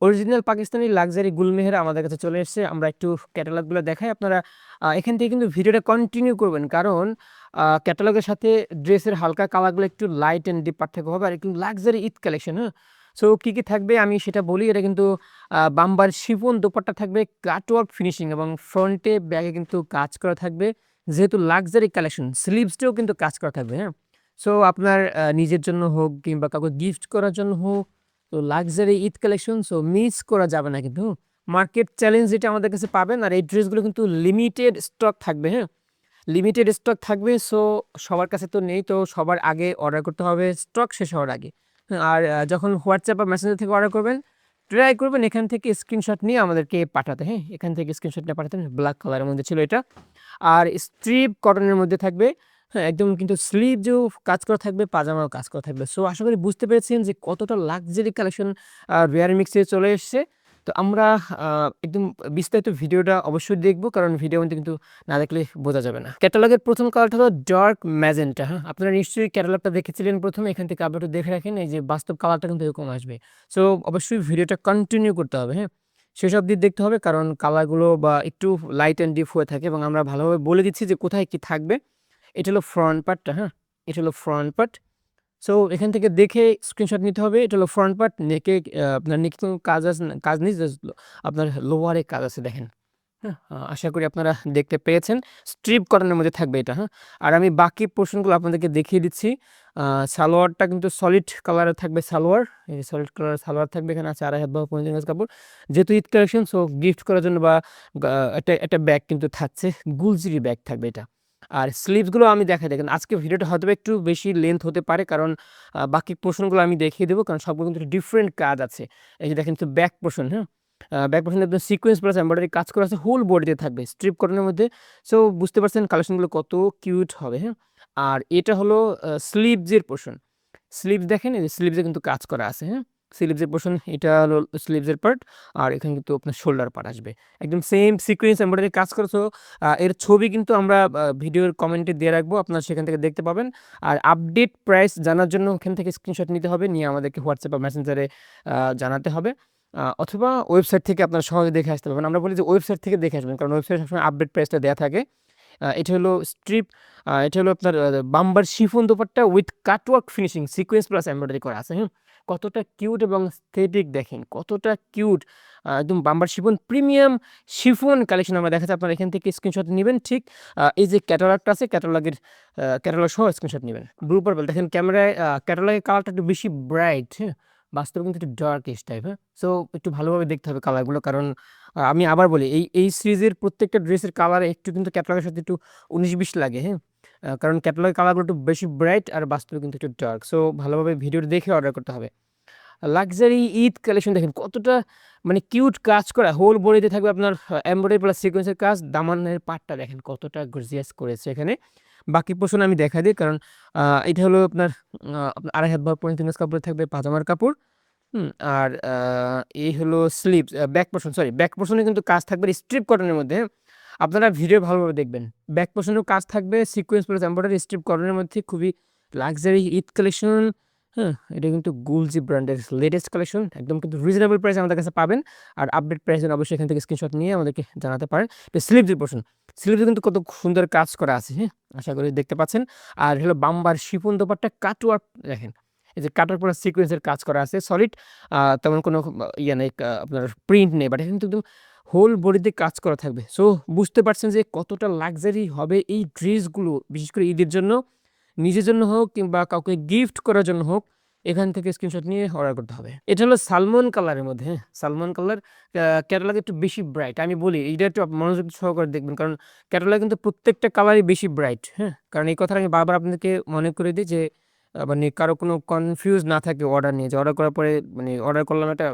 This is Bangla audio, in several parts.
অরিজিনাল পাকিস্তানি লাক্সারি গুলমেহের আমাদের কাছে চলে এসেছে। আমরা একটু ক্যাটালগুলো দেখাই। আপনারা এখান থেকে কিন্তু ভিডিওটা কন্টিনিউ করবেন। কারণ ক্যাটালগের সাথে ড্রেসের হালকা কালারগুলো একটু লাইট অ্যান্ড ডিপ পার্থক্য হবে। আর একটু লাক্সারি ঈদ কালেকশন, হ্যাঁ? সো কি থাকবে আমি সেটা বলি। এটা কিন্তু বাম্বার শিফন দোপাট্টা থাকবে, কাটওয়ার্ক ফিনিশিং এবং ফ্রন্টে ব্যাগে কিন্তু কাজ করা থাকবে। যেহেতু লাক্সারি কালেকশন, স্লিভসটাও কিন্তু কাজ করা থাকবে, হ্যাঁ? সো আপনার নিজের জন্য হোক কিংবা কাউকে গিফট করার জন্য হোক, তো luxury Eid collection so miss করা যাবে না কিন্তু। মার্কেট চ্যালেঞ্জ যেটা আমাদের কাছে পাবেন, আর এই ড্রেসগুলো কিন্তু লিমিটেড স্টক থাকবে, হ্যাঁ? লিমিটেড স্টক থাকবে। সো সবার কাছে তো নেই, তো সবার আগে অর্ডার করতে হবে স্টক শেষ হওয়ার আগে। হ্যাঁ, আর যখন হোয়াটসঅ্যাপ বা মেসেঞ্জার থেকে অর্ডার করবেন, ট্রাই করবেন এখান থেকে স্ক্রিনশট নিয়ে আমাদেরকে পাঠাতে, হ্যাঁ? এখান থেকে স্ক্রিনশট নিয়ে পাঠাতেন। ব্ল্যাক কালারের মধ্যে ছিল এটা। আর স্ট্রিপ কটনের মধ্যে থাকবে, হ্যাঁ? একদম কিন্তু স্লিভসেও কাজ করা থাকবে, পাজামাও কাজ করা থাকবে। সো আশা করি বুঝতে পেরেছেন যে কতটা লাক্সারি কালেকশন রেয়ার মিক্সে চলে এসছে। তো আমরা একদম বিস্তারিত ভিডিওটা অবশ্যই দেখব, কারণ ভিডিও মধ্যে কিন্তু না দেখলে বোঝা যাবে না। ক্যাটালগের প্রথম কালারটা হলো ডার্ক ম্যাজেন্টা, হ্যাঁ? আপনারা নিশ্চয়ই ক্যাটালগটা দেখেছিলেন প্রথমে, এখান থেকে আপনি একটু দেখে রাখেন। এই যে বাস্তব কালারটা কিন্তু এরকম আসবে। সো অবশ্যই ভিডিওটা কন্টিনিউ করতে হবে, হ্যাঁ? শেষ অবধি দেখতে হবে, কারণ কালারগুলো বা একটু লাইট অ্যান্ড ডিপ হয়ে থাকে এবং আমরা ভালোভাবে বলে দিচ্ছি যে কোথায় কি থাকবে। এটা হলো ফ্রন্ট পার্টটা, হ্যাঁ? এটা হলো ফ্রন্ট পার্ট। সো এখান থেকে দেখে স্ক্রিনশট নিতে হবে। এটা হলো ফ্রন্ট পার্ট। নেকে আপনার নেকে কোনো কাজ নেই, জাস্ট আপনার লোয়ারে কাজ আছে দেখেন। হ্যাঁ? আশা করি আপনারা দেখতে পেয়েছেন। স্ট্রিপ কটনের মধ্যে থাকবে এটা, হ্যাঁ? আর আমি বাকি পোরশনগুলো আপনাদেরকে দেখিয়ে দিচ্ছি। সালোয়ারটা কিন্তু সলিড কালারের থাকবে সালোয়ার। এই যে সলিড কালারের সালোয়ার থাকবে, এখানে আছে ২.৫ হাত বা ১৫ গজ কাপড়। যেহেতু ঈদ কালেকশন, সো গিফট করার জন্য বা একটা ব্যাগ কিন্তু থাকছে। গুলজিরি ব্যাগ থাকবে এটা। আর স্লিভসগুলো আমি দেখাই, দেখেন আজকে ভিডিওটা হয়তোবা একটু বেশি লেন্থ হতে পারে, কারণ বাকি পোরশনগুলো আমি দেখিয়ে দেবো, কারণ সবগুলো কিন্তু ডিফারেন্ট কাজ আছে। এই যে দেখেন, তো ব্যাক পোরশন, হ্যাঁ? ব্যাক পোরশনে আপনার সিকোয়েন্স প্লাস এমব্রয়ডারি কাজ করা আছে, হোল বডিতে থাকবে স্ট্রিপ কটনের মধ্যে। সো বুঝতে পারছেন কালেকশনগুলো কত কিউট হবে, হ্যাঁ? আর এটা হলো স্লিভসের পোরশন। স্লিভস দেখেন, এই যে স্লিভসে কিন্তু কাজ করা আছে, হ্যাঁ? স্লিভসের পোরশন এটা হলো স্লিভসের পার্ট। আর এখানে কিন্তু আপনার শোল্ডার পার্ট আসবে। একদম সেম সিকোয়েন্স এমব্রয়ডারি কাজ করা। সো এর ছবি কিন্তু আমরা ভিডিওর কমেন্টে দিয়ে রাখবো, আপনারা সেখান থেকে দেখতে পাবেন। আর আপডেট প্রাইস জানার জন্য ওখান থেকে স্ক্রিনশট নিতে হবে, নিয়ে আমাদেরকে হোয়াটসঅ্যাপ বা মেসেঞ্জারে জানাতে হবে। অথবা ওয়েবসাইট থেকে আপনারা সহজে দেখে আসতে পারবেন। আমরা বলি যে ওয়েবসাইট থেকে দেখে আসবেন, কারণ ওয়েবসাইটে সবসময় আপডেট প্রাইসটা দেয়া থাকে। এটা হলো স্ট্রিপ, এটা হলো আপনার bamber chiffon dupatta with cutwork finishing, sequins plus embroidery করা আছে, হ্যাঁ? কতটা কিউট এবং স্থেটিক দেখেন, কতটা কিউট। একদম বাম্বার শিফন, প্রিমিয়াম শিফন কালেকশন আমরা দেখাচ্ছি। আপনারা এখান থেকে স্ক্রিনশট নিবেন। ঠিক এই যে ক্যাটালগটা আছে, ক্যাটালগ সহ স্ক্রিনশট নিবেন। ব্লু পার্পল দেখেন ক্যামেরায়, ক্যাটালগের কালারটা একটু বেশি ব্রাইট, হ্যাঁ? বাস্তবে কিন্তু একটু ডার্কিশ টাইপ, হ্যাঁ? সো একটু ভালোভাবে দেখতে হবে কালারগুলো, কারণ আমি আবার বলি, এই সিরিজের প্রত্যেকটা ড্রেসের কালার একটু কিন্তু ক্যাটালগের সাথে একটু ১৯-২০ লাগে, হ্যাঁ? কারণ ক্যাটালগের কালারগুলো একটু বেশি ব্রাইট আর বাস্তবে কিন্তু একটু ডার্ক। সো ভালোভাবে ভিডিওটা দেখে অর্ডার করতে হবে। লাক্সারি ঈদ কালেকশন দেখেন কতটা মানে কিউট কাজ করা, হোল বডিতে থাকবে আপনার এমব্রয়ডারি প্লাস সিকোয়েন্সের কাজ। দামানের পাটটা দেখেন কতটা গর্জিয়াস করেছে এখানে। বাকি পোর্শন আমি দেখাই দিই, কারণ এটা হলো আপনার ২.৫ হাত বা ৩.৫ গজ কাপড়ে থাকবে পাজামার কাপড়। আর এই হলো sleeves, back portion, sorry back পোরশনে কিন্তু কাজ থাকবে স্ট্রিপ কটনের মধ্যে, হ্যাঁ? আপনারা ভিডিও ভালোভাবে দেখবেন। ব্যাক পোরশনেও কাজ থাকবে সিকোয়েন্স প্লাস এমব্রয়ডারি স্ট্রিপ কটনের মধ্যে, খুবই লাক্সারি ঈদ কালেকশন, হ্যাঁ? এটা কিন্তু গুলজি ব্র্যান্ডের লেটেস্ট কালেকশন। একদম কিন্তু রিজনেবল প্রাইসে আমাদের কাছে পাবেন। আর আপডেট প্রাইস জন্য অবশ্যই এখান থেকে স্ক্রিনশট নিয়ে আমাদেরকে জানাতে পারেন। এটা স্লিভসের পোরশন। স্লিভসে কিন্তু কত সুন্দর কাজ করা আছে, হ্যাঁ? আশা করি দেখতে পাচ্ছেন। আর হলো বাম্বার শিফন দোপাট্টা কাটওয়ার্ক দেখেন। এই যে কাটার পরে সিকোয়েন্সের কাজ করা আছে সলিড, তেমন কোনো ইয়ে নেই, আপনার প্রিন্ট নেই, বাট এখানে কিন্তু একদম হোল বডিতে কাজ করা থাকবে। সো বুঝতে পারছেন যে কতটা লাক্সারি হবে এই ড্রেসগুলো, বিশেষ করে ঈদের জন্য, নিজের জন্য হোক কিংবা কাউকে গিফট করার জন্য হোক, এখান থেকে স্ক্রিনশট নিয়ে অর্ডার করতে হবে। এটা হলো সালমন কালারের মধ্যে, হ্যাঁ? সালমন কালার, ক্যাটালগে একটু বেশি ব্রাইট। আমি বলি এইটা একটু মনোযোগ সহকারে দেখবেন, কারণ ক্যাটালগে কিন্তু প্রত্যেকটা কালারই বেশি ব্রাইট, হ্যাঁ? কারণ এই কথাটা আমি বারবার আপনাদেরকে মনে করে দিই যে মানে কারো কোনো কনফিউজ না থাকে অর্ডার নিয়ে, যে অর্ডার করার পরে মানে অর্ডার করলাম একটা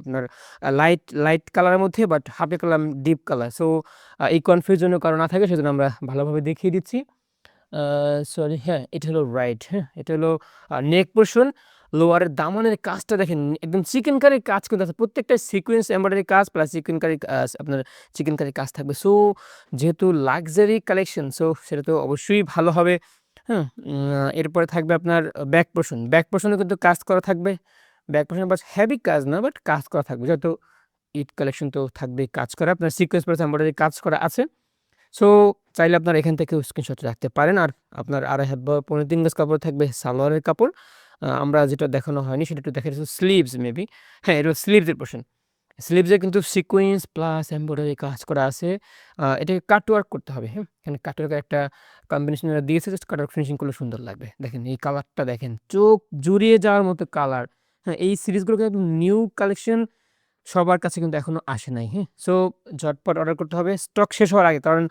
আপনার লাইট কালারের মধ্যে, বাট হাতে করলাম ডিপ কালার। সো এই কনফিউশন যেন কারো না থাকে, সেজন্য আমরা ভালোভাবে দেখিয়ে দিচ্ছি। সরি, হ্যাঁ, এটা হলো রাইট, হ্যাঁ? এটা হলো নেক পোরশন। লোয়ারের দামানের কাজটা দেখেন, একদম চিকেন কারির কাজ কিন্তু আছে। প্রত্যেকটা সিকোয়েন্স এমব্রয়ডারি কাজ প্লাস চিকেন কারি, আপনার চিকেন কারির কাজ থাকবে। সো যেহেতু লাক্সারি কালেকশন, সো সেটা তো অবশ্যই ভালো হবে, হ্যাঁ? এরপরে থাকবে আপনার ব্যাক পোরশন। ব্যাক পোরশনে কিন্তু কাজ করা থাকবে। ব্যাক পোর্শনে বাস হেভি কাজ না, বাট কাজ করা থাকবে। যেহেতু ঈদ কালেকশন তো থাকবেই কাজ করা। আপনার সিকোয়েন্স প্লাস এমব্রয়ডারি কাজ করা আছে। সো চাইলে আপনারা এখান থেকেও স্ক্রিনশট রাখতে পারেন। আর আপনার 2.5 হাত বা 3.5 গজ কাপড় থাকবে সালোয়ারের কাপড়। আমরা যেটা দেখানো হয়নি সেটা একটু দেখাচ্ছি স্লিভস মেবি। হ্যাঁ, এটা স্লিভসের পোরশন। স্লিভসে কিন্তু সিকোয়েন্স প্লাস এমব্রয়ডারি কাজ করা আছে। এটাকে কাটওয়ার্ক করতে হবে, হ্যাঁ? এখানে কাটওয়ার্কের একটা কম্বিনেশন এরা দিয়েছে, জাস্ট কাটওয়ার্ক ফিনিশিং করলে সুন্দর লাগবে। দেখেন এই কালারটা দেখেন, চোখ জুড়িয়ে যাওয়ার মতো কালার। হ্যাঁ, এই সিরিজগুলো কিন্তু নিউ কালেকশন সবার কাছে কিন্তু এখনো আসে নাই, হ্যাঁ? সো ঝটপট অর্ডার করতে হবে স্টক শেষ হওয়ার আগে। কারণ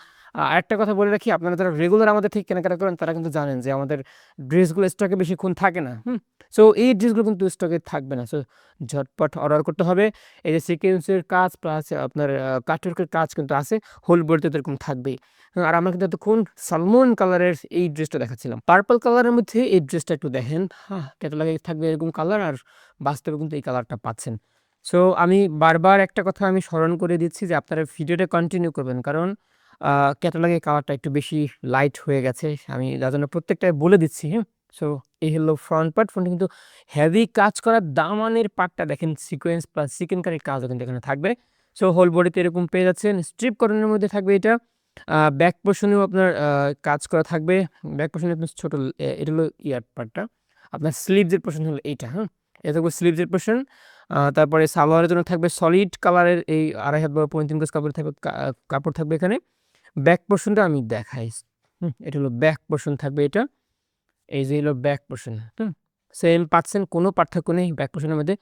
আরেকটা কথা বলে রাখি, আপনারা যারা রেগুলার আমাদের থেকে কেনাকাটা করেন তারা কিন্তু জানেন যে আমাদের ড্রেসগুলো স্টকে বেশিক্ষণ থাকে না, হুম? সো এই ড্রেসগুলো কিন্তু স্টকে থাকবে না। সো ঝটপট অর্ডার করতে হবে। এই যে সিকোয়েন্সের কাজ প্লাস আপনার কাটওয়ার্কের কাজ কিন্তু আছে, হোল বডিতে তো এরকম থাকবেই। আর আমরা কিন্তু এতক্ষণ সালমন কালারের এই ড্রেসটা দেখাচ্ছিলাম। পার্পল কালারের মধ্যে এই ড্রেসটা একটু দেখেন, হ্যাঁ? ক্যাটালগে থাকবে এরকম কালার, আর বাস্তবে কিন্তু এই কালারটা পাচ্ছেন। সো আমি বারবার একটা কথা আমি স্মরণ করে দিচ্ছি যে আপনারা ভিডিওটা কন্টিনিউ করবেন। কারণ ক্যাটালগের কালারটা একটু বেশি লাইট হয়ে গেছে। আমি যার জন্য প্রত্যেকটায় বলে দিচ্ছি, হ্যাঁ? সো এই হলো ফ্রন্ট পার্ট। ফ্রন্টে কিন্তু হেভি কাজ করা দামানের পার্টটা দেখেন, সিকোয়েন্স প্লাস চিকেনকারির কাজও কিন্তু এখানে থাকবে। সো হোল বডিতে এরকম পেয়ে যাচ্ছেন। স্ট্রিপ কটনের মধ্যে থাকবে এটা। ব্যাক পোর্শনেও আপনার কাজ করা থাকবে। ব্যাক পোর্শনে আপনার ছোট এটা হলো ইয়ার পার্টটা। আপনার স্লিভসের পোর্শন হলো এইটা, হ্যাঁ? এটা থাকবে স্লিভসের পোর্শন। তারপরে সালোয়ারের জন্য থাকবে সলিড কালারের এই 2.5 হাত বা 3.5 গজ কাপড় থাকবে, কাপড় থাকবে এখানে। ব্যাক পোর্শনটা আমি দেখাই। এটা হলো ব্যাক পোর্শন থাকবে এটা। এই যে হলো ব্যাক পোর্শন, হুম? সেম পাচ্ছেন, কোনো পার্থক্য নেই ব্যাক পোর্শনের মধ্যে।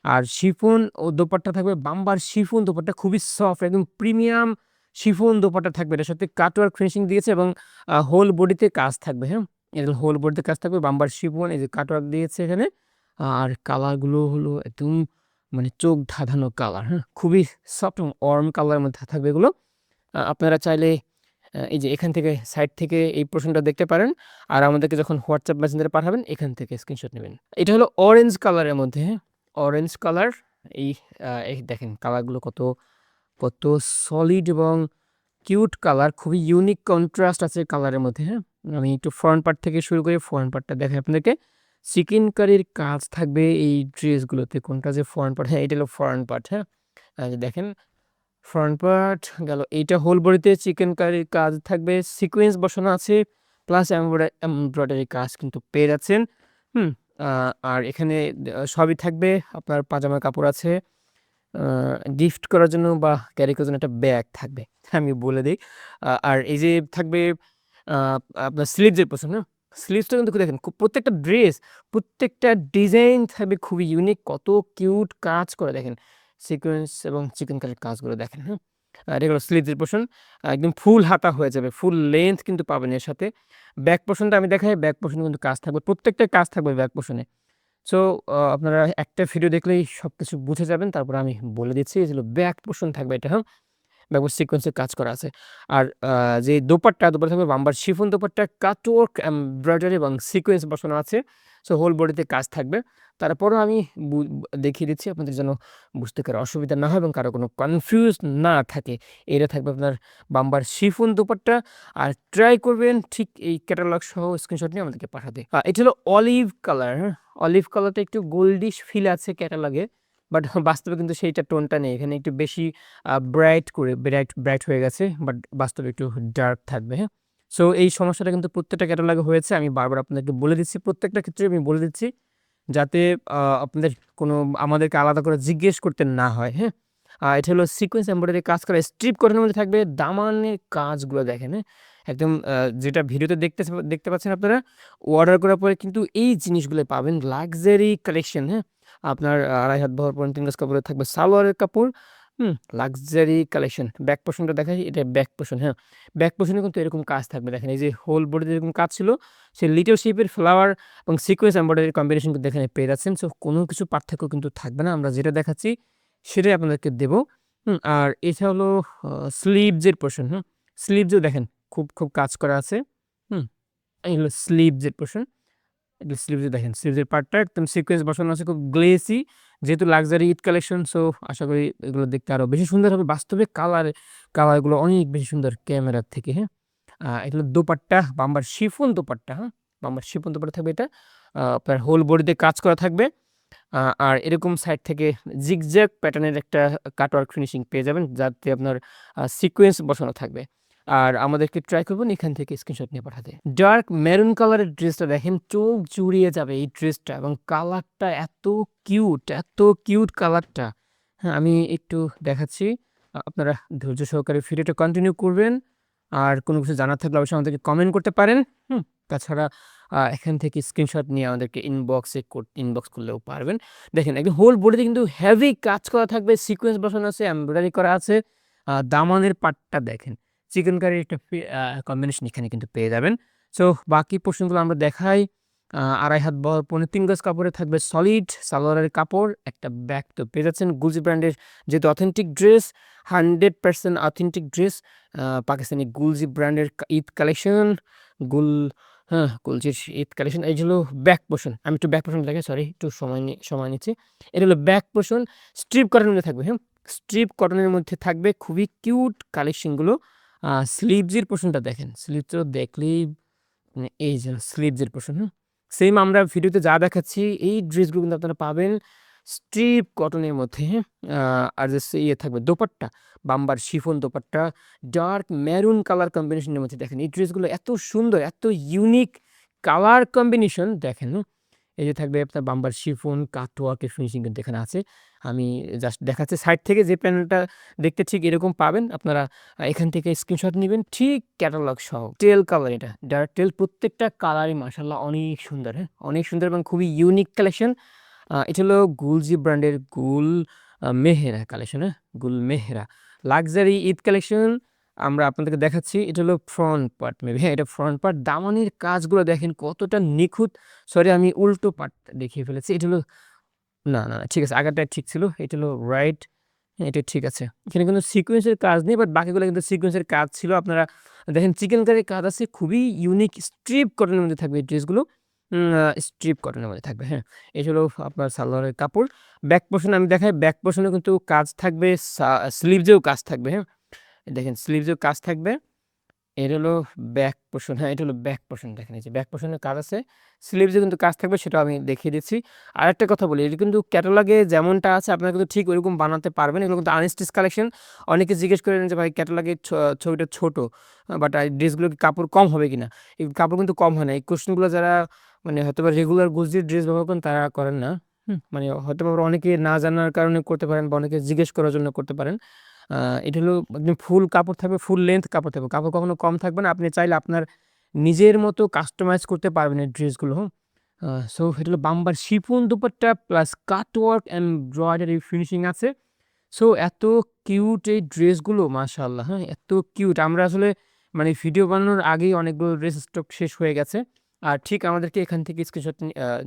আর শিফন ও দোপাট্টা থাকবে বাম্বার শিফন দোপাট্টা, খুবই সফট একদম প্রিমিয়াম শিফন দোপাট্টা থাকবে। এটার সাথে কাটওয়ার্ক ফিনিশিং দিয়েছে এবং হোল বডিতে কাজ থাকবে, হ্যাঁ? এরকম হোল বডিতে কাজ থাকবে, বাম্বার শিফন, এই যে কাটওয়ার্ক দিয়েছে এখানে। আর কালারগুলো হলো একদম মানে চোখ ধাঁধানো কালার, হ্যাঁ? খুবই সফট এবং ওয়ার্ম কালারের মধ্যে থাকবে এগুলো। আপনারা চাইলে এই যে এখান থেকে সাইড থেকে এই পোর্শনটা দেখতে পারেন। আর আমাদেরকে যখন হোয়াটসঅ্যাপ মেসেঞ্জারে পাঠাবেন এখান থেকে স্ক্রিনশট নেবেন। এটা হলো অরেঞ্জ কালারের মধ্যে, হ্যাঁ? Orange colour. এই এই দেখেন কালারগুলো কত কত সলিড এবং কিউট কালার, খুবই ইউনিক কন্ট্রাস্ট আছে কালারের মধ্যে, হ্যাঁ? আমি একটু ফ্রন্ট পার্ট থেকে শুরু করে ফ্রন্ট পার্টটা দেখাই আপনাদেরকে। চিকেন কারির কাজ থাকবে এই ড্রেসগুলোতে। কোনটা যে ফ্রন্ট পার্ট, হ্যাঁ এটা হলো ফ্রন্ট পার্ট, হ্যাঁ? যে দেখেন ফ্রন্ট পার্ট গেল। এইটা হোল বডিতে চিকেন কারির কাজ থাকবে, সিকোয়েন্স বসানো আছে, প্লাস এমব্রয়ডারি কাজ কিন্তু পেয়ে যাচ্ছেন, হুম? আর এখানে সবই থাকবে। আপনার পাজামার কাপড় আছে, গিফট করার জন্য বা ক্যারি করার জন্য একটা ব্যাগ থাকবে, আমি বলে দিই। আর এই যে থাকবে আ আপনার স্লিভসের পোরশন, হ্যাঁ? স্লিভসটা কিন্তু দেখেন প্রত্যেকটা ড্রেস, প্রত্যেকটা ডিজাইন থাকবে খুবই ইউনিক, কত কিউট কাজ করে দেখেন। সিকোয়েন্স এবং চিকেন কারির কাজগুলো দেখেন, হ্যাঁ? আর এগুলো স্লিভসের পোরশন একদম ফুল হাতা হয়ে যাবে, ফুল লেন্থ কিন্তু পাবেন এর সাথে। ব্যাক পোরশনটা আমি দেখাই, ব্যাক পোরশনে কিন্তু কাজ থাকবে, প্রত্যেকটা কাজ থাকবে ব্যাক পোরশনে। সো আপনারা একটা ভিডিও দেখলেই সবকিছু বুঝে যাবেন। তারপরে আমি বলে দিচ্ছি, এই যে ব্যাক পোরশন থাকবে এটা, হ্যাঁ? ব্যাকওয়ার্ড সিকোয়েন্সের কাজ করা আছে। আর যে দোপাট্টা থাকবে বাম্বার শিফন দোপাট্টা, কাটওয়ার্ক এমব্রয়ডারি এবং সিকোয়েন্স বসানো আছে। সো হোল বডিতে কাজ থাকবে। তারপরেও আমি বু দেখিয়ে দিচ্ছি আপনাদের যেন বুঝতে কারো অসুবিধা না হয় এবং কারো কোনো কনফিউজ না থাকে। এটা থাকবে আপনার বাম্বার শিফন দোপাট্টা। আর ট্রাই করবেন ঠিক এই ক্যাটালগ সহ স্ক্রিনশট নিয়ে আমাদেরকে পাঠাতে। এটা হলো অলিভ কালার, হ্যাঁ? অলিভ কালারটা একটু গোল্ডিশ ফিল আছে ক্যাটালগে, বাট বাস্তবে কিন্তু সেইটা টোনটা নেই। এখানে একটু বেশি ব্রাইট করে ব্রাইট হয়ে গেছে, বাট বাস্তবে একটু ডার্ক থাকবে, হ্যাঁ? সো এই সমস্যাটা কিন্তু প্রত্যেকটা ক্যাটালগে হয়েছে। আমি বারবার আপনাদেরকে বলে দিচ্ছি, প্রত্যেকটা ক্ষেত্রে আমি বলে দিচ্ছি যাতে আপনাদের কোনো আমাদেরকে আলাদা করে জিজ্ঞেস করতে না হয়, হ্যাঁ? এটা হলো সিকোয়েন্স এমব্রয়ডারি কাজ করা, স্ট্রিপ কটনের মধ্যে থাকবে, দামানের কাজগুলো দেখেন, হ্যাঁ? একদম যেটা ভিডিওতে দেখতে পাচ্ছেন আপনারা, অর্ডার করার পরে কিন্তু এই জিনিসগুলো পাবেন, লাক্সারি কালেকশন, হ্যাঁ? আপনার 2.5 হাত বহর 3 গজ কাপড়ে থাকবে সালোয়ারের কাপড়, হুম? Luxury collection. ব্যাক পোরশনটা দেখাই, এটা ব্যাক পোরশন, হ্যাঁ? ব্যাক পোরশনে কিন্তু এরকম কাজ থাকবে দেখেন। এই যে হোল বডিতে এরকম কাজ ছিল, সেই লিটল শেপের ফ্লাওয়ার এবং সিকোয়েন্স এমব্রয়ডারি কম্বিনেশন কিন্তু এখানে পেয়ে যাচ্ছেন। সো কোনো কিছু পার্থক্য কিন্তু থাকবে না। আমরা যেটা দেখাচ্ছি সেটাই আপনাদেরকে দেব, হুম? আর এটা হলো স্লিভসের পোরশন, হুম? স্লিভসও দেখেন খুব কাজ করা আছে, হুম? এই হলো স্লিভসের পোরশন। এটা স্লিভসে দেখেন, স্লিভসের পার্টটা একদম সিকোয়েন্স বসানো আছে, খুব গ্লেসি। যেহেতু লাক্সারি ঈদ কালেকশন, সো আশা করি এগুলো দেখতে আরো বেশি সুন্দর হবে। বাস্তবে কালারগুলো অনেক বেশি সুন্দর ক্যামেরার থেকে, হ্যাঁ? এটা হলো দোপাট্টা, বাম্বার শিফন দোপাট্টা, হ্যাঁ? বাম্বার শিফন দোপাট্টা থাকবে এটা। আপনার হোল বডিতে কাজ করা থাকবে। আর এরকম সাইড থেকে জিগজ্যাগ প্যাটার্নের একটা কাটওয়ার্ক ফিনিশিং পেয়ে যাবেন, যাতে আপনার সিকোয়েন্স বসানো থাকবে। আর আমাদেরকে ট্রাই করবেন এখান থেকে স্ক্রিনশট নিয়ে পাঠাতে। ডার্ক মেরুন কালারের ড্রেসটা দেখেন, চোখ জুড়িয়ে যাবে এই ড্রেসটা, এবং কালারটা এত কিউট কালারটা। হ্যাঁ, আমি একটু দেখাচ্ছি। আপনারা ধৈর্য সহকারে ভিডিওটা কন্টিনিউ করবেন। আর কোনো কিছু জানার থাকলে অবশ্যই আমাদেরকে কমেন্ট করতে পারেন। তাছাড়া এখান থেকে স্ক্রিনশট নিয়ে আমাদেরকে ইনবক্স করলেও পারবেন। দেখেন একদম হোল বডিতে কিন্তু হেভি কাজ করা থাকবে, সিকোয়েন্স বসানো আছে, এমব্রয়ডারি করা আছে। দামানের পার্টটা দেখেন, চিকেন কারির একটা কম্বিনেশন এখানে কিন্তু পেয়ে যাবেন। সো বাকি পোর্শনগুলো আমরা দেখাই। ২.৫ হাত বহর ৩.৫ গজ কাপড়ে থাকবে সলিড সালোয়ারের কাপড়। একটা ব্যাগ তো পেয়ে যাচ্ছেন গুলজি ব্র্যান্ডের, যেহেতু authentic dress, 100% authentic dress. Pakistani Gulljee ব্র্যান্ডের ঈদ কালেকশন, গুল হ্যাঁ, গুলজির ঈদ কালেকশন। এই হলো ব্যাক পোর্শন। আমি একটু ব্যাক পোর্শন দেখাই, সরি একটু সময় নিচ্ছি। এটা হলো ব্যাক পোর্শন, স্ট্রিপ কটনের মধ্যে থাকবে। স্ট্রিপ কটনের মধ্যে থাকবে, খুবই কিউট কালেকশনগুলো। স্লিভসের পোর্শনটা দেখেন, স্লিভসও দেখলেই মানে এই যে স্লিভসের পোর্শন। সেম আমরা ভিডিওতে যা দেখাচ্ছি এই ড্রেসগুলো কিন্তু আপনারা পাবেন স্ট্রিপ কটনের মধ্যে। আর যে ইয়ে থাকবে dupatta, bamber chiffon dupatta, dark maroon colour কম্বিনেশনের মধ্যে। দেখেন এই ড্রেসগুলো এত সুন্দর, এত ইউনিক কালার কম্বিনেশন দেখেন। এই যে থাকবে আপনার বাম্বার শিফন, কাটওয়ার্কের ফিনিশিং কিন্তু এখানে আছে। আমি জাস্ট দেখাচ্ছি সাইড থেকে, যে প্যানেলটা দেখতে ঠিক এরকম পাবেন আপনারা। এখান থেকে স্ক্রিনশট নিবেন, ঠিক ক্যাটালগ সহ। টেল কালার, এটা ডার্ক টেল, প্রত্যেকটা কালারই মাশাআল্লাহ অনেক সুন্দর। অনেক সুন্দর এবং খুবই ইউনিক কালেকশন। এটা হলো গুলজি ব্র্যান্ডের মেহেরা কালেকশন। গুল মেহেরা লাক্সারি ঈদ কালেকশন আমরা আপনাদেরকে দেখাচ্ছি। এটা হলো ফ্রন্ট পার্ট, মেবি হ্যাঁ এটা ফ্রন্ট পার্ট। দামানের কাজগুলো দেখেন কতটা নিখুঁত। সরি আমি উল্টো পার্ট দেখিয়ে ফেলেছি। এটা হলো না, ঠিক আছে, আগেরটা ঠিক ছিল। এটা হলো রাইট, এটা ঠিক আছে। এখানে কিন্তু সিকোয়েন্সের কাজ নেই, বাট বাকিগুলো কিন্তু সিকোয়েন্সের কাজ ছিল। আপনারা দেখেন চিকেন কারির কাজ আছে, খুবই ইউনিক। স্ট্রিপ কটনের মধ্যে থাকবে এই ড্রেসগুলো। স্ট্রিপ কটনের মধ্যে থাকবে। হ্যাঁ, এই হলো আপনার সালোয়ারের কাপড়। ব্যাক পোর্শন আমি দেখাই, ব্যাক পোর্শনে কিন্তু কাজ থাকবে, স্লিভসেও কাজ থাকবে। হ্যাঁ, দেখেন স্লিভসেও কাজ থাকবে। এর হলো ব্যাক পোর্শন। হ্যাঁ, এটা হলো ব্যাক পোর্শন। দেখেন এই যে ব্যাক পোর্শনের কাজ আছে, স্লিভসে কিন্তু কাজ থাকবে, সেটাও আমি দেখিয়ে দিচ্ছি। আরেকটা কথা বলি, এটা কিন্তু ক্যাটালগে যেমনটা আছে আপনারা কিন্তু ঠিক ওইরকম বানাতে পারবেন। এগুলো কিন্তু আনস্টিচ কালেকশন। অনেকে জিজ্ঞেস করেন যে ভাই ক্যাটালগের ছবিটা ছোট, বাট এই ড্রেসগুলো কি কাপড় কম হবে কিনা? এই কাপড় কিন্তু কম হয় না। এই কোশ্চেনগুলো যারা মানে হয়তোবা রেগুলার গুজরির ড্রেস ব্যবহার করেন তারা করেন না। মানে হয়তোবা অনেকে না জানার কারণে করতে পারেন, বা অনেকে জিজ্ঞেস করার জন্য করতে পারেন। এটা হলো একদম ফুল কাপড় থাকবে, ফুল লেন্থ কাপড় থাকবে। কাপড় কখনো কম থাকবে না। আপনি চাইলে আপনার নিজের মতো কাস্টমাইজ করতে পারবেন এই ড্রেসগুলো। সো এটা হলো bamber chiffon dupatta plus cutwork embroidery finishing আছে। সো এত কিউট এই ড্রেসগুলো মাশাআল্লাহ। হ্যাঁ, এত কিউট। আমরা আসলে মানে ভিডিও বানানোর আগেই অনেকগুলো ড্রেস স্টক শেষ হয়ে গেছে। আর ঠিক আমাদেরকে এখান থেকে স্ক্রিনশট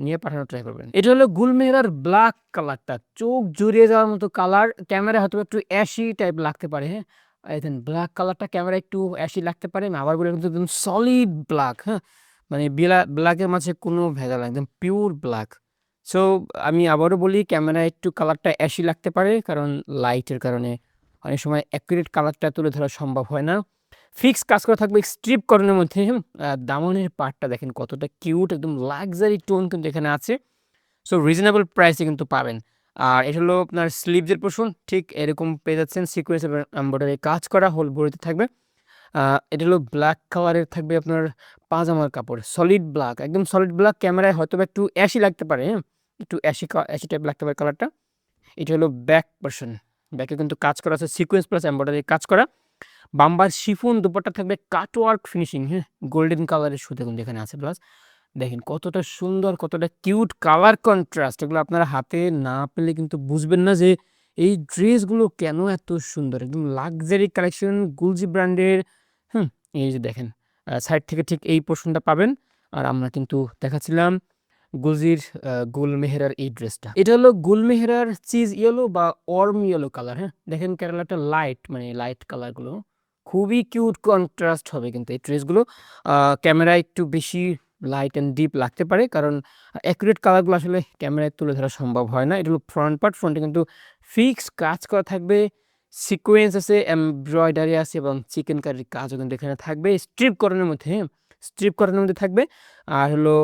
নিয়ে পাঠানোর ট্রাই করবেন। এটা হলো গুলমেহরার ব্ল্যাক কালারটা, চোখ জুড়িয়ে যাওয়ার মতো কালার। ক্যামেরায় হয়তো একটু অ্যাশি টাইপ লাগতে পারে। হ্যাঁ, দেখেন ব্ল্যাক কালারটা ক্যামেরায় একটু অ্যাশি লাগতে পারে। আমি আবার বলি, কিন্তু একদম সলিড ব্ল্যাক। হ্যাঁ, মানে ব্ল্যাকের মাঝে কোনো ভেজাল নাই, একদম পিওর ব্ল্যাক। সো আমি আবারও বলি, ক্যামেরায় একটু কালারটা অ্যাশি লাগতে পারে, কারণ লাইটের কারণে অনেক সময় অ্যাকুরেট কালারটা তুলে ধরা সম্ভব হয় না। ফিক্স কাজ করা থাকবে স্ট্রিপ কটনের মধ্যে। দামনের পার্টটা দেখেন কতটা কিউট, একদম লাক্সারি টোন কিন্তু এখানে আছে। সো রিজনেবল প্রাইসে কিন্তু পাবেন। আর এটা হলো আপনার স্লিভসের পোর্শন, ঠিক এরকম পেয়ে যাচ্ছেন, সিকোয়েন্স এবং এমব্রয়ডারি কাজ করা হোল বডিতে থাকবে। এটা হলো ব্ল্যাক কালারের থাকবে আপনার পাজামার কাপড়, সলিড ব্ল্যাক, একদম সলিড ব্ল্যাক। ক্যামেরায় হয়তো একটু অ্যাশি লাগতে পারে। হ্যাঁ, একটু অ্যাশি টাইপ লাগতে পারে কালারটা। এটা হলো ব্যাক পোর্শন, ব্যাকে কিন্তু কাজ করা আছে, সিকোয়েন্স প্লাস এমব্রয়ডারি কাজ করা। বাম্বার শিফন দুপাট্টা থাকবে কাটওয়ার্ক ফিনিশিং। হ্যাঁ, গোল্ডেন কালারের সুতো কিন্তু এখানে আছে। প্লাস দেখেন কতটা সুন্দর, কতটা কিউট কালার কন্ট্রাস্ট। এগুলো আপনারা হাতে না পেলে কিন্তু বুঝবেন না যে এই ড্রেসগুলো কেন এত সুন্দর। একদম লাক্সারি কালেকশন গুলজি ব্র্যান্ডের। হুম, এই যে দেখেন সাইড থেকে ঠিক এই পোর্শনটা পাবেন। আর আমরা কিন্তু দেখাচ্ছিলাম গুলজির গুলমেহরার এই ড্রেসটা। এটা হলো গুলমেহরার চিজ ইয়েলো বা অর্ম ইয়েলো কালার। হ্যাঁ, দেখেন কেরালাটা লাইট, মানে লাইট কালারগুলো খুবই কিউট কন্ট্রাস্ট হবে কিন্তু এই ড্রেসগুলো। ক্যামেরায় একটু বেশি লাইট অ্যান্ড ডিপ লাগতে পারে, কারণ অ্যাকুরেট কালারগুলো আসলে ক্যামেরায় তুলে ধরা সম্ভব হয় না। এটা হলো ফ্রন্ট পার্ট, ফ্রন্টে কিন্তু ফিক্স কাজ করা থাকবে, সিকোয়েন্স আছে, এমব্রয়ডারি আছে, এবং চিকেন কারির কাজও কিন্তু এখানে থাকবে স্ট্রিপ কটনের মধ্যে। স্ট্রিপ কটনের মধ্যে থাকবে। আর হলো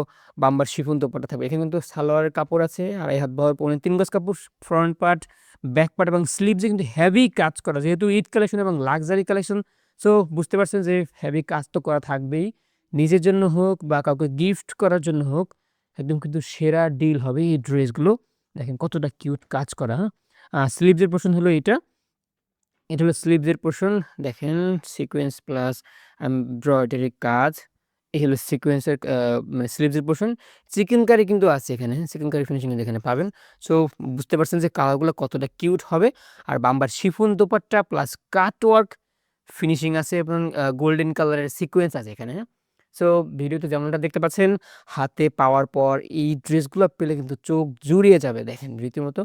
বাম্বার শিফন দোপাট্টা থাকবে। এখানে কিন্তু সালোয়ারের কাপড় আছে, 2.5 হাত বহর পৌনে 3 গজ কাপড়, ফ্রন্ট পার্ট, ব্যাক পার্ট এবং স্লিভসে কিন্তু হেভি কাজ করা। যেহেতু ঈদ কালেকশন এবং লাক্সারি কালেকশন, সো বুঝতে পারছেন যে হেভি কাজ তো করা থাকবেই। নিজের জন্য হোক বা কাউকে গিফট করার জন্য হোক, একদম কিন্তু সেরা ডিল হবে এই ড্রেসগুলো। দেখেন কতটা কিউট কাজ করা, হ্যাঁ? স্লিভসের পোরশন হলো এটা। এটা হলো স্লিভসের পোরশন। দেখেন সিকোয়েন্স প্লাস এমব্রয়ডারি কাজ। এই হলো সিকোয়েন্সের মানে স্লিভসের পোরশন। চিকেন কারি কিন্তু আছে এখানে, চিকেন কারি ফিনিশিং কিন্তু এখানে পাবেন। সো বুঝতে পারছেন যে কালারগুলো কতটা কিউট হবে। আর bamber chiffon dupatta plus cutwork finishing আছে এবং গোল্ডেন কালারের সিকোয়েন্স আছে এখানে, হ্যাঁ? সো ভিডিওতে যেমনটা দেখতে পাচ্ছেন, হাতে পাওয়ার পর এই ড্রেসগুলো পেলে কিন্তু চোখ জুড়িয়ে যাবে। দেখেন রীতিমতো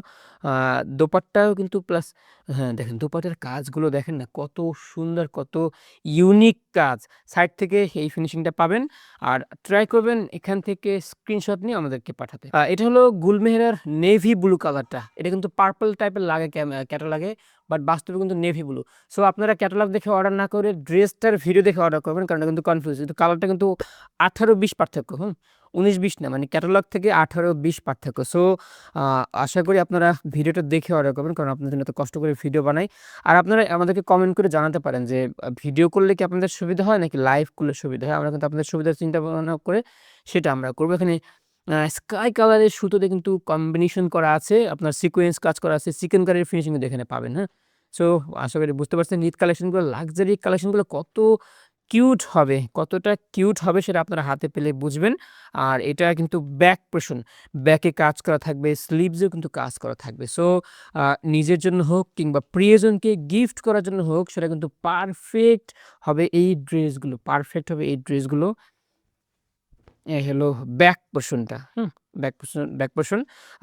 দোপাট্টাও কিন্তু প্লাস, হ্যাঁ, দেখেন দোপাট্টার কাজগুলো দেখেন না কত সুন্দর, কত ইউনিক কাজ। সাইড থেকে এই ফিনিশিংটা পাবেন। আর ট্রাই করবেন এখান থেকে স্ক্রিনশট নিয়ে আমাদেরকে পাঠাতে। এটা হলো গুলমেহরার নেভি ব্লু কালারটা। এটা কিন্তু পার্পল টাইপের লাগে ক্যাটালগে, বাট বাস্তবে কিন্তু নেভি ব্লু। সো আপনারা ক্যাটালগ দেখে অর্ডার না করে ড্রেসটার ভিডিও দেখে অর্ডার করবেন, কারণ এটা কিন্তু কনফিউজ। কিন্তু কালারটা কিন্তু 18-20 পার্থক্য, 19-20 না, মানে ক্যাটালগ থেকে 18-20 পার্থক্য। সো আশা করি আপনারা ভিডিওটা দেখে অর্ডার করবেন, কারণ আপনাদের জন্য এত কষ্ট করে ভিডিও বানাই। আর আপনারা আমাদেরকে কমেন্ট করে জানাতে পারেন যে ভিডিও করলে কি আপনাদের সুবিধা হয় নাকি লাইভ করলে সুবিধা হয়। আমরা কিন্তু আপনাদের সুবিধার চিন্তা ভাবনা করে সেটা আমরা করবো। এখানে স্কাই কালারের সুতোতে কিন্তু কম্বিনেশন করা আছে, আপনার সিকোয়েন্স কাজ করা আছে, চিকেন কারির ফিনিশিং কিন্তু এখানে পাবেন, হ্যাঁ? সো আশা করি বুঝতে পারছেন ঈদ কালেকশনগুলো, লাক্সারি কালেকশনগুলো কত কিউট হবে, কতটা কিউট হবে সেটা আপনারা হাতে পেলে বুঝবেন। আর এটা কিন্তু ব্যাক পোরশন, ব্যাকে কাজ করা থাকবে, স্লিভসেও কিন্তু কাজ করা থাকবে। সো নিজের জন্য হোক কিংবা প্রিয়জনকে গিফট করার জন্য হোক, সেটা কিন্তু পারফেক্ট হবে এই ড্রেসগুলো, পারফেক্ট হবে এই ড্রেসগুলো। এই হলো ব্যাক পোরশনটা, ব্যাক পোরশন।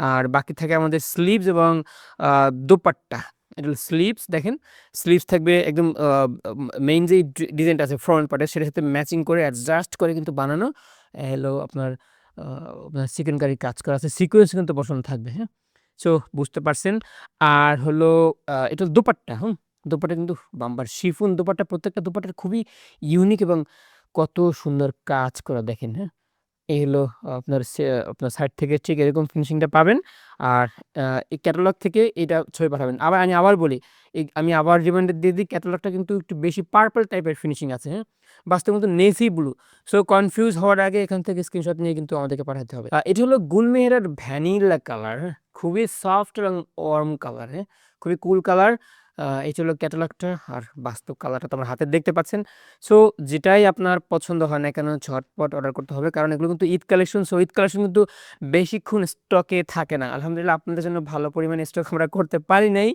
আর বাকি থাকে আমাদের স্লিভস এবং দোপাট্টা। এটা হলো স্লিভস। দেখেন স্লিভস থাকবে একদম মেইন যে ডিজাইনটা আছে ফ্রন্ট পার্টে, সেটার সাথে ম্যাচিং করে অ্যাডজাস্ট করে কিন্তু বানানো। হলো আপনার আপনার চিকেন কারি কাজ করা আছে, সিকোয়েন্স কিন্তু বসানো থাকবে, হ্যাঁ? সো বুঝতে পারছেন। আর হলো এটা হলো দোপাট্টা, দোপাট্টা কিন্তু বাম্বার শিফন দোপাট্টা। প্রত্যেকটা দোপাট্টা খুবই ইউনিক এবং কত সুন্দর কাজ করা, দেখেন, হ্যাঁ? এই হলো আপনার সাইড থেকে ঠিক এরকম ফিনিশিংটা পাবেন। আর এই ক্যাটালগ থেকে এটা ছবি পাঠাবেন। আমি আবার বলি, আমি আবার রিমাইন্ডার দিয়ে দিই, ক্যাটালগটা কিন্তু একটু বেশি পার্পল টাইপের ফিনিশিং আছে, হ্যাঁ? বাস্তবে কিন্তু নেভি ব্লু। সো কনফিউজ হওয়ার আগে এখান থেকে স্ক্রিনশট নিয়ে কিন্তু আমাদেরকে পাঠাতে হবে। এটা হলো গুলমেহরার ভ্যানিলা কালার, হ্যাঁ? খুবই সফট এবং ওয়ার্ম কালার, হ্যাঁ? খুবই কুল কালার। এটা হলো ক্যাটালগটা। আর বাস্তব কালারটা তো আমার হাতে দেখতে পাচ্ছেন। সো যেটাই আপনার পছন্দ হয় না কেন, ঝটপট অর্ডার করতে হবে, কারণ এগুলো কিন্তু Eid collection. So Eid collection কিন্তু বেশিক্ষণ স্টকে থাকে না। আলহামদুলিল্লাহ আপনাদের জন্য ভালো পরিমাণে স্টক আমরা করতে পারি নাই।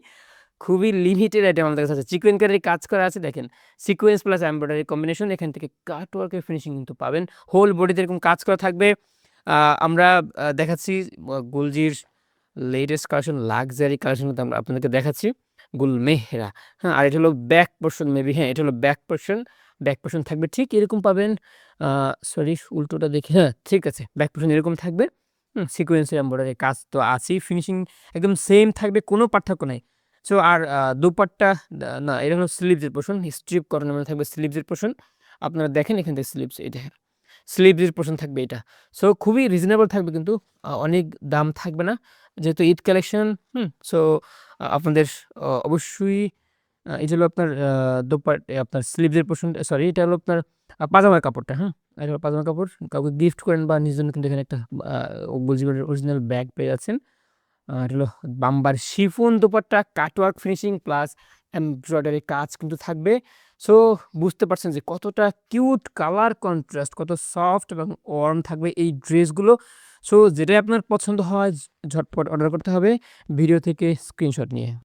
খুবই লিমিটেড আইটেম আমাদের কাছে আছে। চিকেন কারির কাজ করা আছে, দেখেন সিকোয়েন্স প্লাস এমব্রয়ডারি কম্বিনেশন। এখান থেকে কাট ওয়ার্কের ফিনিশিং কিন্তু পাবেন। হোল বডিতে এরকম কাজ করা থাকবে। আমরা দেখাচ্ছি গুলজির লেটেস্ট কালেকশন, লাক্সারি কালেকশন কিন্তু আমরা আপনাদেরকে দেখাচ্ছি। গুলমেহরা, হ্যাঁ? আর এটা হলো ব্যাক পোরশন মেবি, হ্যাঁ, এটা হলো ব্যাক পোরশন। ব্যাক পোরশন থাকবে ঠিক এরকম পাবেন। সরি উল্টোটা দেখি, হ্যাঁ ঠিক আছে। ব্যাক পোরশন এরকম থাকবে। সিকোয়েন্সের এমব্রয়ডারি কাজ তো আছেই, ফিনিশিং একদম সেম থাকবে, কোনো পার্থক্য নাই। সো আর দোপাট্টা না, এটা হলো স্লিভসের পোরশন, স্ট্রিপ করানোর মধ্যে থাকবে স্লিভসের পোরশন। আপনারা দেখেন এখান থেকে স্লিভস, এই দেখেন স্লিভসের পোরশন থাকবে এটা। সো খুবই রিজনেবল থাকবে কিন্তু, অনেক দাম থাকবে না। যেহেতু ঈদ কালেকশন, সো আপনাদের অবশ্যই এই যে হলো আপনার আপনার স্লিভসের পোরশন, সরি এটা হলো আপনার পাজামার কাপড়টা, হ্যাঁ? এটা হলো পাজামার কাপড়। কাউকে গিফট করেন বা নিজের জন্য কিন্তু এখানে একটা গুলজীবের অরিজিনাল ব্যাগ পেয়ে যাচ্ছেন। এটা হলো bamber chiffon dupatta, cutwork finishing plus embroidery কাজ কিন্তু থাকবে। সো বুঝতে পারছেন যে কতটা কিউট কালার কন্ট্রাস্ট, কত সফট এবং ওয়ার্ম থাকবে এই ড্রেসগুলো। সো যেটাই আপনার পছন্দ হয় ঝটপট অর্ডার করতে হবে ভিডিও থেকে স্ক্রিনশট নিয়ে।